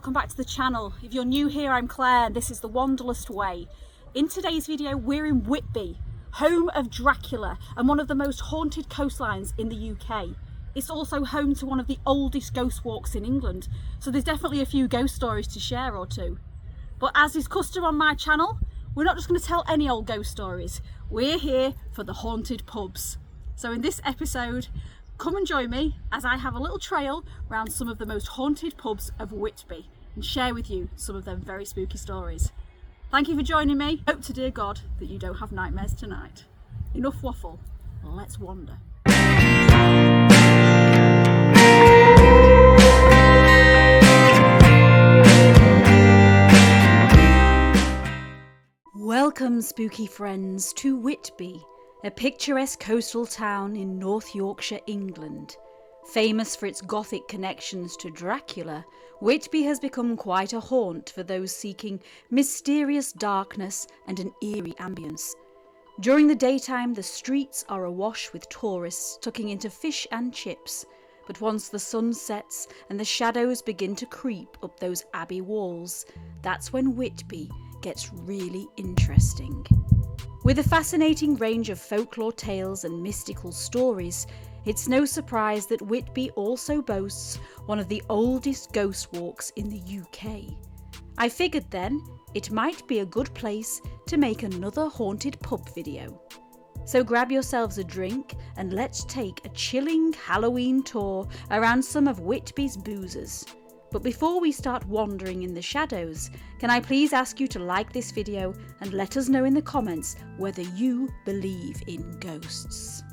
welcome back to the channel. If you're new here, I'm Claire and this is the Wanderlust way. In today's video we're in Whitby, home of Dracula and one of the most haunted coastlines in the UK. It's also home to one of the oldest ghost walks in England, so there's definitely a few ghost stories to share or two. But as is custom on my channel, we're not just going to tell any old ghost stories, we're here for the haunted pubs. So in this episode, come and join me as I have a little trail around some of the most haunted pubs of Whitby and share with you some of them very spooky stories. Thank you for joining me. Hope to dear God that you don't have nightmares tonight. Enough waffle, let's wander. Welcome, spooky friends, to Whitby, a picturesque coastal town in North Yorkshire, England. Famous for its Gothic connections to Dracula, Whitby has become quite a haunt for those seeking mysterious darkness and an eerie ambience. During the daytime, the streets are awash with tourists tucking into fish and chips, but once the sun sets and the shadows begin to creep up those abbey walls, that's when Whitby gets really interesting. With a fascinating range of folklore tales and mystical stories, it's no surprise that Whitby also boasts one of the oldest ghost walks in the UK. I figured then it might be a good place to make another haunted pub video. So grab yourselves a drink and let's take a chilling Halloween tour around some of Whitby's boozers. But before we start wandering in the shadows, can I please ask you to like this video and let us know in the comments whether you believe in ghosts.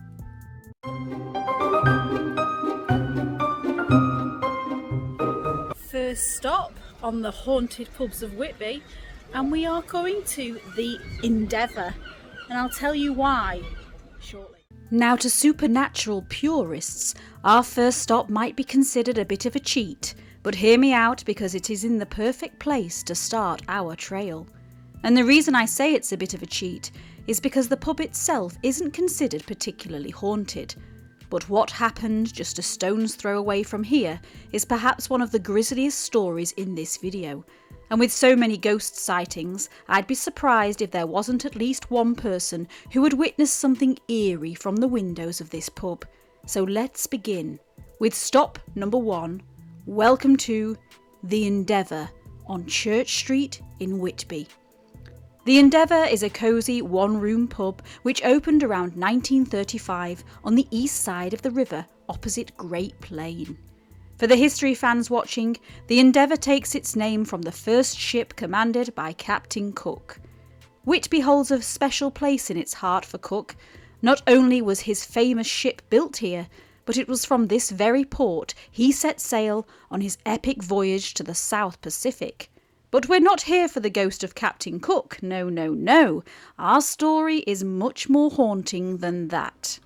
First stop on the haunted pubs of Whitby, and we are going to the Endeavour, and I'll tell you why shortly. Now, to supernatural purists, our first stop might be considered a bit of a cheat. But hear me out, because it is in the perfect place to start our trail. And the reason I say it's a bit of a cheat is because the pub itself isn't considered particularly haunted. But what happened just a stone's throw away from here is perhaps one of the grisliest stories in this video. And with so many ghost sightings, I'd be surprised if there wasn't at least one person who had witnessed something eerie from the windows of this pub. So let's begin with stop number 1. Welcome to The Endeavour on Church Street in Whitby. The Endeavour is a cosy one-room pub which opened around 1935 on the east side of the river opposite Great Plain. For the history fans watching, the Endeavour takes its name from the first ship commanded by Captain Cook. Whitby holds a special place in its heart for Cook. Not only was his famous ship built here, but it was from this very port he set sail on his epic voyage to the South Pacific. But we're not here for the ghost of Captain Cook, no, no, no. Our story is much more haunting than that.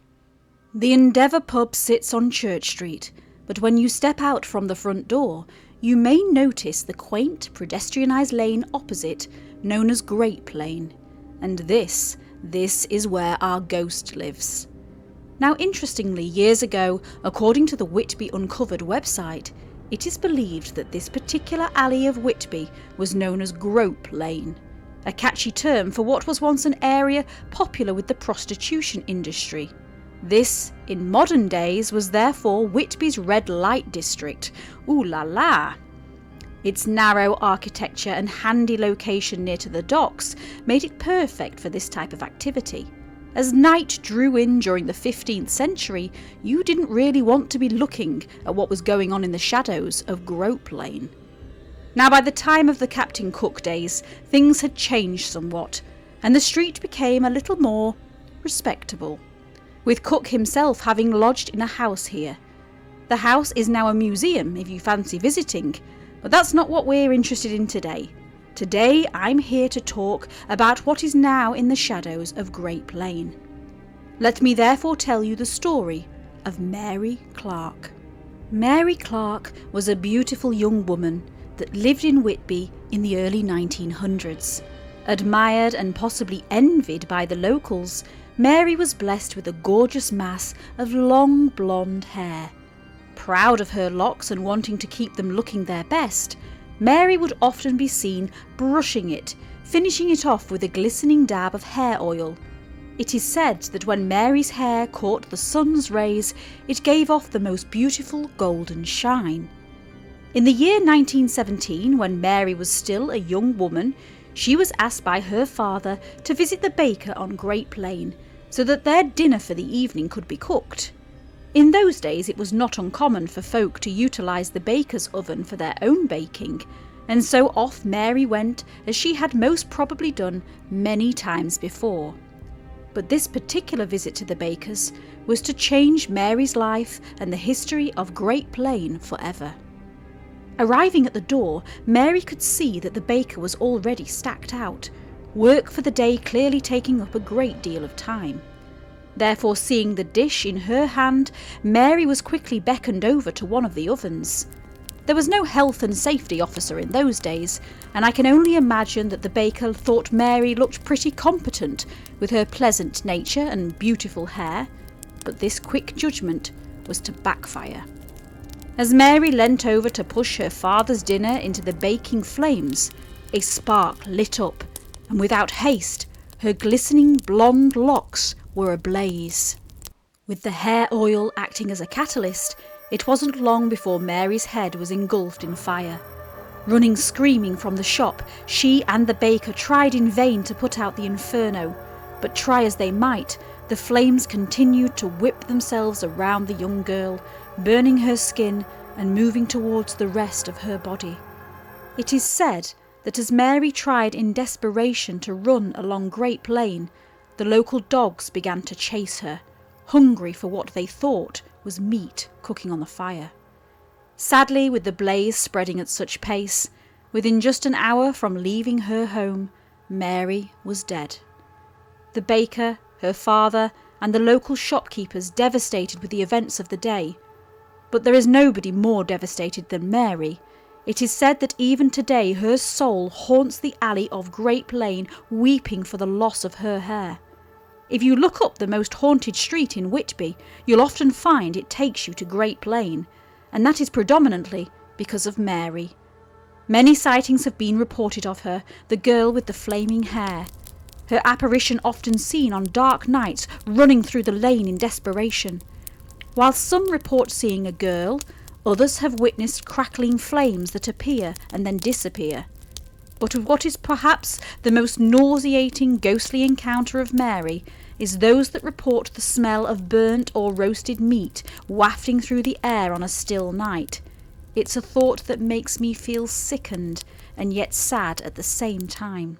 The Endeavour pub sits on Church Street, but when you step out from the front door, you may notice the quaint pedestrianised lane opposite, known as Great Plain. And this is where our ghost lives. Now, interestingly, years ago, according to the Whitby Uncovered website, it is believed that this particular alley of Whitby was known as Grope Lane, a catchy term for what was once an area popular with the prostitution industry. This, in modern days, was therefore Whitby's red light district. Ooh la la! Its narrow architecture and handy location near to the docks made it perfect for this type of activity. As night drew in during the 15th century, you didn't really want to be looking at what was going on in the shadows of Grope Lane. Now, by the time of the Captain Cook days, things had changed somewhat, and the street became a little more respectable, with Cook himself having lodged in a house here. The house is now a museum if you fancy visiting, but that's not what we're interested in today. Today I'm here to talk about what is now in the shadows of Great Plain. Let me therefore tell you the story of Mary Clark. Mary Clark was a beautiful young woman that lived in Whitby in the early 1900s. Admired and possibly envied by the locals, Mary was blessed with a gorgeous mass of long blonde hair. Proud of her locks and wanting to keep them looking their best, Mary would often be seen brushing it, finishing it off with a glistening dab of hair oil. It is said that when Mary's hair caught the sun's rays, it gave off the most beautiful golden shine. In the year 1917, when Mary was still a young woman, she was asked by her father to visit the baker on Great Plain, so that their dinner for the evening could be cooked. In those days it was not uncommon for folk to utilise the baker's oven for their own baking, and so off Mary went, as she had most probably done many times before. But this particular visit to the baker's was to change Mary's life and the history of Great Plain forever. Arriving at the door, Mary could see that the baker was already stacked out, work for the day clearly taking up a great deal of time. Therefore, seeing the dish in her hand, Mary was quickly beckoned over to one of the ovens. There was no health and safety officer in those days, and I can only imagine that the baker thought Mary looked pretty competent with her pleasant nature and beautiful hair, but this quick judgment was to backfire. As Mary leant over to push her father's dinner into the baking flames, a spark lit up, and without haste, her glistening blonde locks were ablaze. With the hair oil acting as a catalyst, it wasn't long before Mary's head was engulfed in fire. Running screaming from the shop, she and the baker tried in vain to put out the inferno, but try as they might, the flames continued to whip themselves around the young girl, burning her skin and moving towards the rest of her body. It is said that as Mary tried in desperation to run along Great Plain, the local dogs began to chase her, hungry for what they thought was meat cooking on the fire. Sadly, with the blaze spreading at such pace, within just an hour from leaving her home, Mary was dead. The baker, her father, and the local shopkeepers devastated with the events of the day. But there is nobody more devastated than Mary. It is said that even today her soul haunts the alley of Great Plain, weeping for the loss of her hair. If you look up the most haunted street in Whitby, you'll often find it takes you to Great Plain, and that is predominantly because of Mary. Many sightings have been reported of her, the girl with the flaming hair. Her apparition often seen on dark nights running through the lane in desperation. While some report seeing a girl, others have witnessed crackling flames that appear and then disappear. But what is perhaps the most nauseating ghostly encounter of Mary is those that report the smell of burnt or roasted meat wafting through the air on a still night. It's a thought that makes me feel sickened and yet sad at the same time.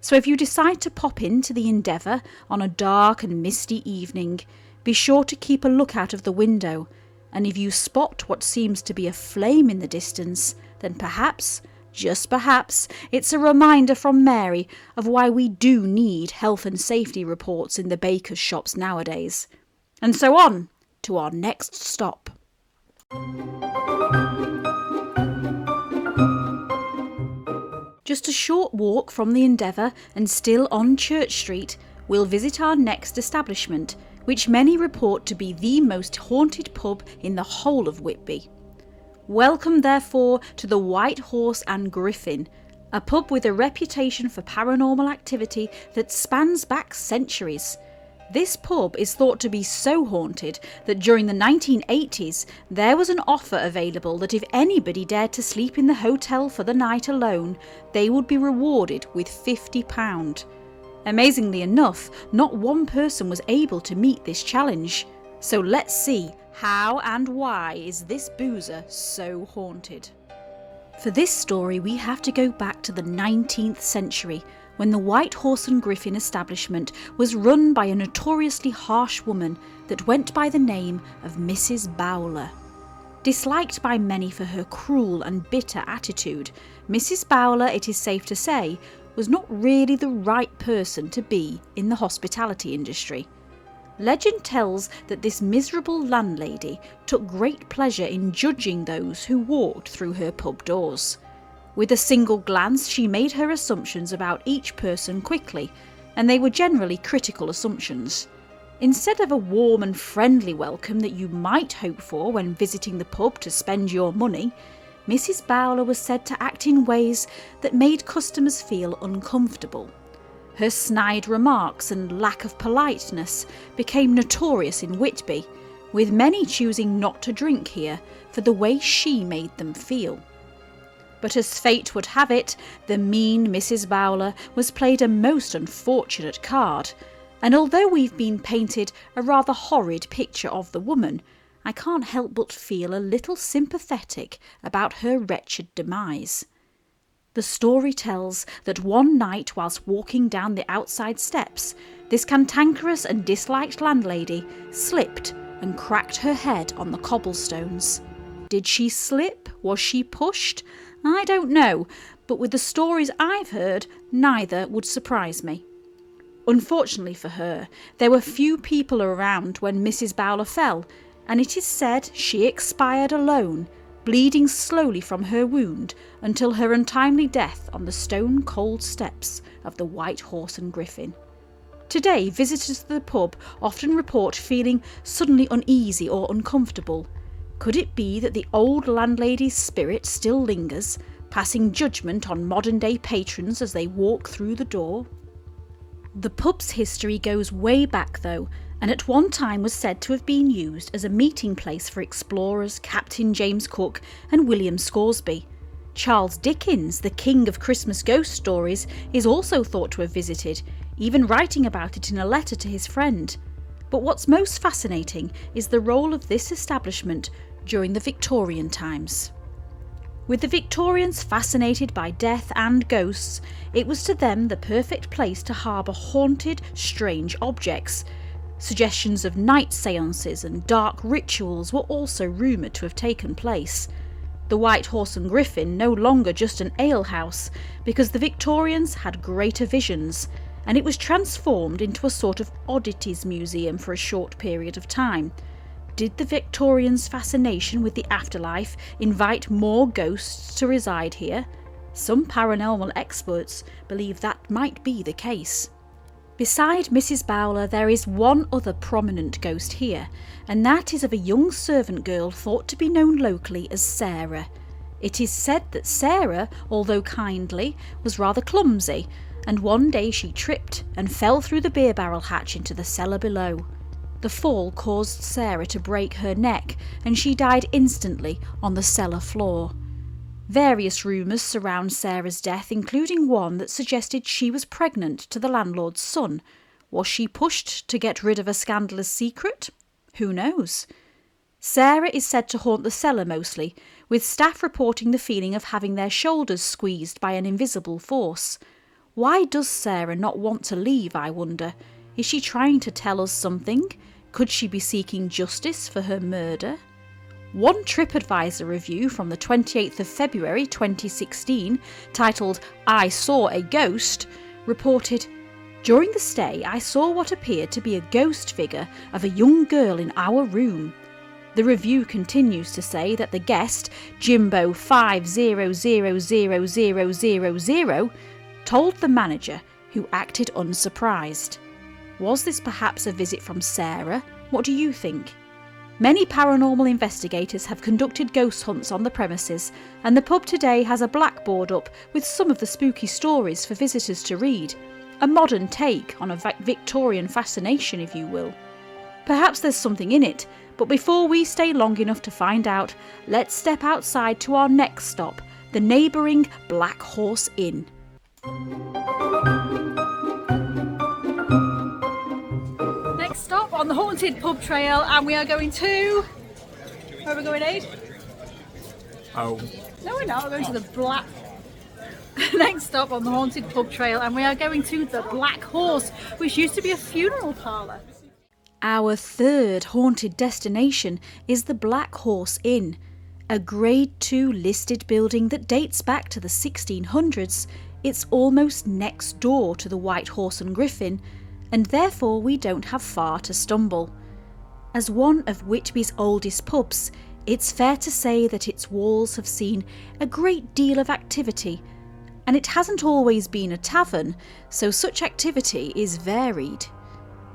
So if you decide to pop into the Endeavour on a dark and misty evening, be sure to keep a lookout of the window, and if you spot what seems to be a flame in the distance, then perhaps, just perhaps, it's a reminder from Mary of why we do need health and safety reports in the bakers' shops nowadays. And so on to our next stop. Just a short walk from the Endeavour and still on Church Street, we'll visit our next establishment, which many report to be the most haunted pub in the whole of Whitby. Welcome, therefore, to the White Horse and Griffin, a pub with a reputation for paranormal activity that spans back centuries. This pub is thought to be so haunted that during the 1980s there was an offer available that if anybody dared to sleep in the hotel for the night alone, they would be rewarded with £50. Amazingly enough, not one person was able to meet this challenge. So let's see, how and why is this boozer so haunted? For this story we have to go back to the 19th century, when the White Horse and Griffin establishment was run by a notoriously harsh woman that went by the name of Mrs. Bowler. Disliked by many for her cruel and bitter attitude, Mrs. Bowler, it is safe to say, was not really the right person to be in the hospitality industry. Legend tells that this miserable landlady took great pleasure in judging those who walked through her pub doors. With a single glance she made her assumptions about each person quickly, and they were generally critical assumptions. Instead of a warm and friendly welcome that you might hope for when visiting the pub to spend your money, Mrs. Bowler was said to act in ways that made customers feel uncomfortable. Her snide remarks and lack of politeness became notorious in Whitby, with many choosing not to drink here for the way she made them feel. But as fate would have it, the mean Mrs. Bowler was played a most unfortunate card, and although we've been painted a rather horrid picture of the woman, I can't help but feel a little sympathetic about her wretched demise. The story tells that one night whilst walking down the outside steps, this cantankerous and disliked landlady slipped and cracked her head on the cobblestones. Did she slip? Was she pushed? I don't know, but with the stories I've heard, neither would surprise me. Unfortunately for her, there were few people around when Mrs. Bowler fell, and it is said she expired alone, bleeding slowly from her wound until her untimely death on the stone-cold steps of the White Horse and Griffin. Today, visitors to the pub often report feeling suddenly uneasy or uncomfortable. Could it be that the old landlady's spirit still lingers, passing judgment on modern-day patrons as they walk through the door? The pub's history goes way back though, and at one time was said to have been used as a meeting place for explorers Captain James Cook and William Scoresby. Charles Dickens, the king of Christmas ghost stories, is also thought to have visited, even writing about it in a letter to his friend. But what's most fascinating is the role of this establishment during the Victorian times. With the Victorians fascinated by death and ghosts, it was to them the perfect place to harbour haunted, strange objects. Suggestions of night seances and dark rituals were also rumoured to have taken place. The White Horse and Griffin no longer just an alehouse, because the Victorians had greater visions, and it was transformed into a sort of oddities museum for a short period of time. Did the Victorians' fascination with the afterlife invite more ghosts to reside here? Some paranormal experts believe that might be the case. Beside Mrs. Bowler, there is one other prominent ghost here, and that is of a young servant girl thought to be known locally as Sarah. It is said that Sarah, although kindly, was rather clumsy, and one day she tripped and fell through the beer barrel hatch into the cellar below. The fall caused Sarah to break her neck, and she died instantly on the cellar floor. Various rumours surround Sarah's death, including one that suggested she was pregnant to the landlord's son. Was she pushed to get rid of a scandalous secret? Who knows? Sarah is said to haunt the cellar mostly, with staff reporting the feeling of having their shoulders squeezed by an invisible force. Why does Sarah not want to leave, I wonder? Is she trying to tell us something? Could she be seeking justice for her murder? One TripAdvisor review from the 28th of February 2016, titled "I Saw a Ghost," reported, "During the stay I saw what appeared to be a ghost figure of a young girl in our room." The review continues to say that the guest, Jimbo 50000000, told the manager, who acted unsurprised. Was this perhaps a visit from Sarah? What do you think? Many paranormal investigators have conducted ghost hunts on the premises, and the pub today has a blackboard up with some of the spooky stories for visitors to read. A modern take on a Victorian fascination, if you will. Perhaps there's something in it, but before we stay long enough to find out, let's step outside to our next stop, the neighbouring Black Horse Inn. Next stop on the haunted pub trail, and we are going to... Where are we going, Aid? Oh. No, we're not. We're going to the Black... Next stop on the haunted pub trail, and we are going to the Black Horse, which used to be a funeral parlour. Our third haunted destination is the Black Horse Inn, a Grade 2 listed building that dates back to the 1600s. It's almost next door to the White Horse and Griffin, and therefore we don't have far to stumble. As one of Whitby's oldest pubs, it's fair to say that its walls have seen a great deal of activity, and it hasn't always been a tavern, so such activity is varied.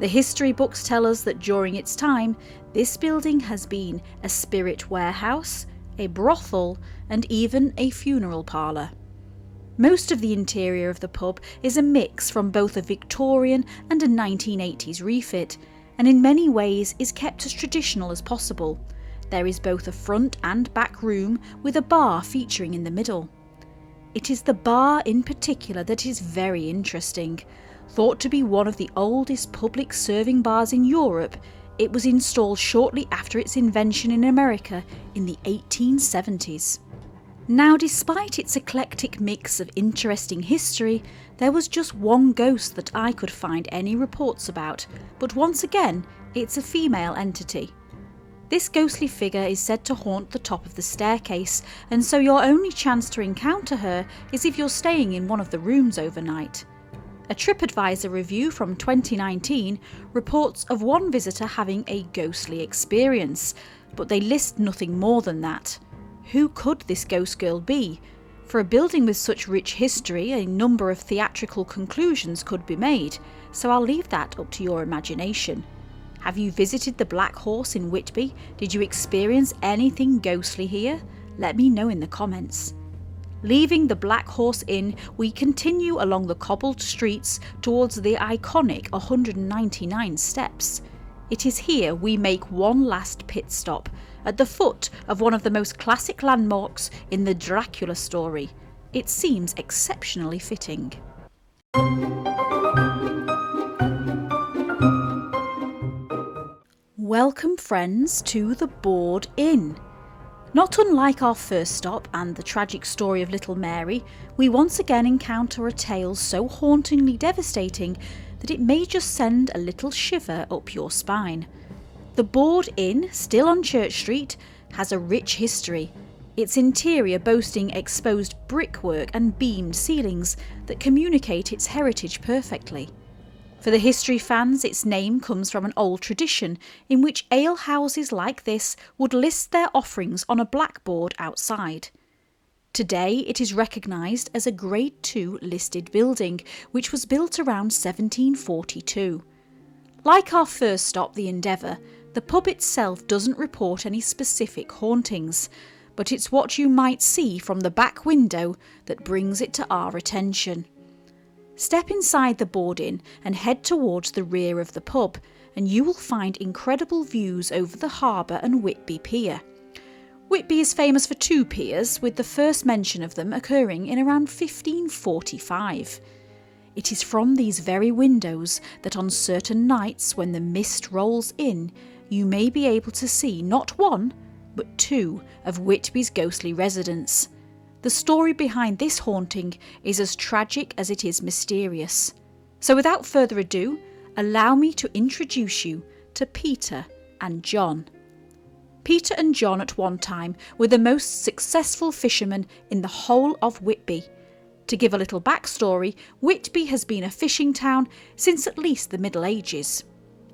The history books tell us that during its time, this building has been a spirit warehouse, a brothel, and even a funeral parlour. Most of the interior of the pub is a mix from both a Victorian and a 1980s refit, and in many ways is kept as traditional as possible. There is both a front and back room with a bar featuring in the middle. It is the bar in particular that is very interesting. Thought to be one of the oldest public serving bars in Europe, it was installed shortly after its invention in America in the 1870s. Now, despite its eclectic mix of interesting history, there was just one ghost that I could find any reports about, but once again, it's a female entity. This ghostly figure is said to haunt the top of the staircase, and so your only chance to encounter her is if you're staying in one of the rooms overnight. A TripAdvisor review from 2019 reports of one visitor having a ghostly experience, but they list nothing more than that. Who could this ghost girl be? For a building with such rich history, a number of theatrical conclusions could be made, so I'll leave that up to your imagination. Have you visited the Black Horse in Whitby? Did you experience anything ghostly here? Let me know in the comments. Leaving the Black Horse Inn, we continue along the cobbled streets towards the iconic 199 steps. It is here we make one last pit stop, at the foot of one of the most classic landmarks in the Dracula story. It seems exceptionally fitting. Welcome, friends, to the Board Inn. Not unlike our first stop and the tragic story of little Mary, we once again encounter a tale so hauntingly devastating that it may just send a little shiver up your spine. The Board Inn, still on Church Street, has a rich history, its interior boasting exposed brickwork and beamed ceilings that communicate its heritage perfectly. For the history fans, its name comes from an old tradition in which alehouses like this would list their offerings on a blackboard outside. Today it is recognised as a Grade II listed building, which was built around 1742. Like our first stop, the Endeavour, the pub itself doesn't report any specific hauntings, but it's what you might see from the back window that brings it to our attention. Step inside the Board Inn and head towards the rear of the pub, and you will find incredible views over the harbour and Whitby Pier. Whitby is famous for two piers, with the first mention of them occurring in around 1545. It is from these very windows that on certain nights when the mist rolls in, you may be able to see not one, but two of Whitby's ghostly residents. The story behind this haunting is as tragic as it is mysterious. So without further ado, allow me to introduce you to Peter and John. Peter and John at one time were the most successful fishermen in the whole of Whitby. To give a little backstory, Whitby has been a fishing town since at least the Middle Ages.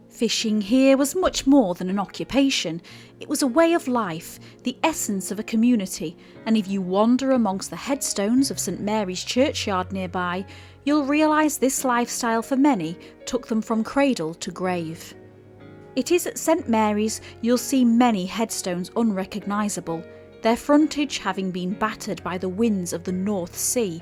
Fishing here was much more than an occupation. It was a way of life, the essence of a community, and if you wander amongst the headstones of St Mary's churchyard nearby, you'll realise this lifestyle for many took them from cradle to grave. It is at St Mary's you'll see many headstones unrecognisable, their frontage having been battered by the winds of the North Sea.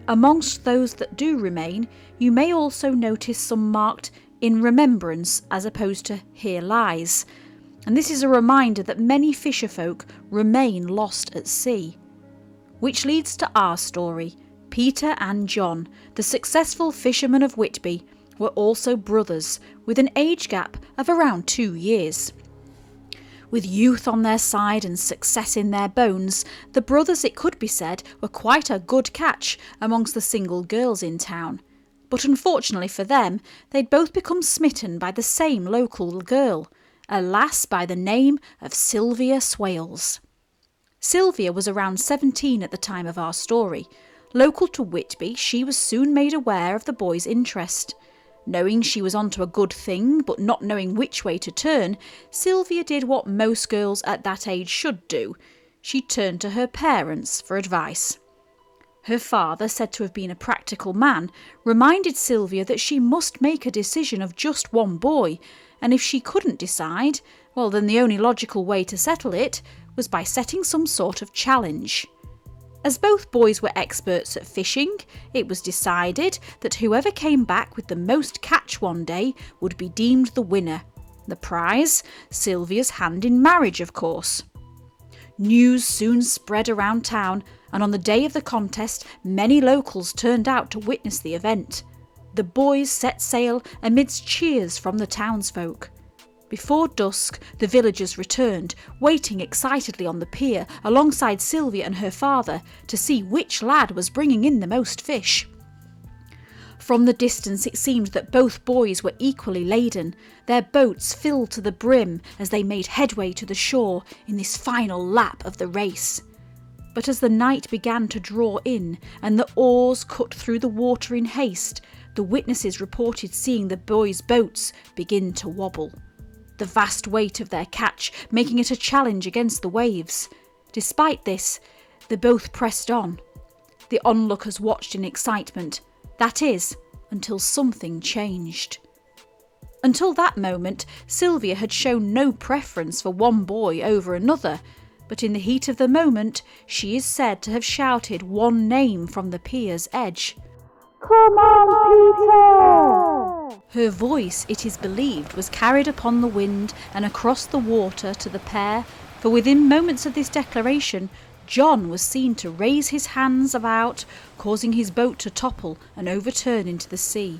Amongst those that do remain, you may also notice some marked in remembrance as opposed to here lies, and this is a reminder that many fisherfolk remain lost at sea. Which leads to our story. Peter and John, the successful fishermen of Whitby, were also brothers, with an age gap of around 2 years. With youth on their side and success in their bones, the brothers, it could be said, were quite a good catch amongst the single girls in town. But unfortunately for them, they'd both become smitten by the same local girl, a lass by the name of Sylvia Swales. Sylvia was around 17 at the time of our story. Local to Whitby, she was soon made aware of the boy's interest. Knowing she was onto a good thing, but not knowing which way to turn, Sylvia did what most girls at that age should do. She turned to her parents for advice. Her father, said to have been a practical man, reminded Sylvia that she must make a decision of just one boy, and if she couldn't decide, well then the only logical way to settle it was by setting some sort of challenge. As both boys were experts at fishing, it was decided that whoever came back with the most catch one day would be deemed the winner. The prize? Sylvia's hand in marriage, of course. News soon spread around town, and on the day of the contest, many locals turned out to witness the event. The boys set sail amidst cheers from the townsfolk. Before dusk, the villagers returned, waiting excitedly on the pier alongside Sylvia and her father to see which lad was bringing in the most fish. From the distance it seemed that both boys were equally laden, their boats filled to the brim as they made headway to the shore in this final lap of the race. But as the night began to draw in and the oars cut through the water in haste, the witnesses reported seeing the boys' boats begin to wobble, the vast weight of their catch making it a challenge against the waves. Despite this, they both pressed on. The onlookers watched in excitement. That is, until something changed. Until that moment, Sylvia had shown no preference for one boy over another, but in the heat of the moment, she is said to have shouted one name from the pier's edge. "Come on, Peter!" Her voice, it is believed, was carried upon the wind and across the water to the pair, for within moments of this declaration, John was seen to raise his hands about, causing his boat to topple and overturn into the sea.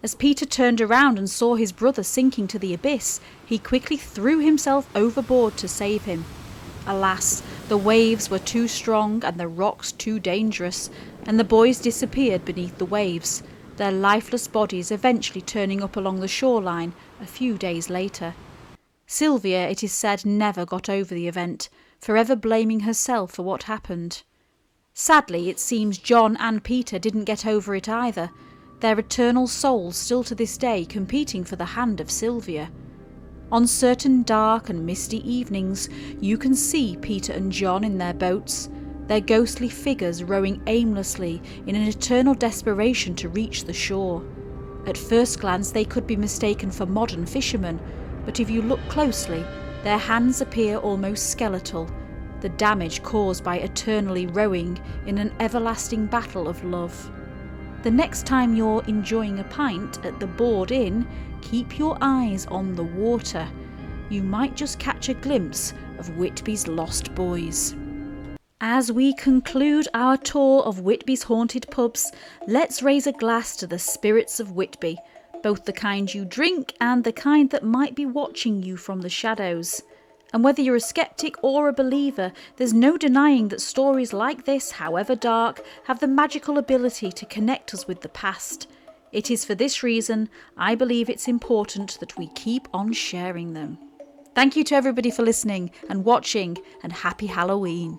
As Peter turned around and saw his brother sinking to the abyss, he quickly threw himself overboard to save him. Alas, the waves were too strong and the rocks too dangerous, and the boys disappeared beneath the waves, their lifeless bodies eventually turning up along the shoreline a few days later. Sylvia, it is said, never got over the event, forever blaming herself for what happened. Sadly, it seems John and Peter didn't get over it either, their eternal souls still to this day competing for the hand of Sylvia. On certain dark and misty evenings, you can see Peter and John in their boats, their ghostly figures rowing aimlessly in an eternal desperation to reach the shore. At first glance they could be mistaken for modern fishermen, but if you look closely, their hands appear almost skeletal, the damage caused by eternally rowing in an everlasting battle of love. The next time you're enjoying a pint at the Board Inn, keep your eyes on the water. You might just catch a glimpse of Whitby's lost boys. As we conclude our tour of Whitby's haunted pubs, let's raise a glass to the spirits of Whitby, both the kind you drink and the kind that might be watching you from the shadows. And whether you're a skeptic or a believer, there's no denying that stories like this, however dark, have the magical ability to connect us with the past. It is for this reason I believe it's important that we keep on sharing them. Thank you to everybody for listening and watching, and happy Halloween.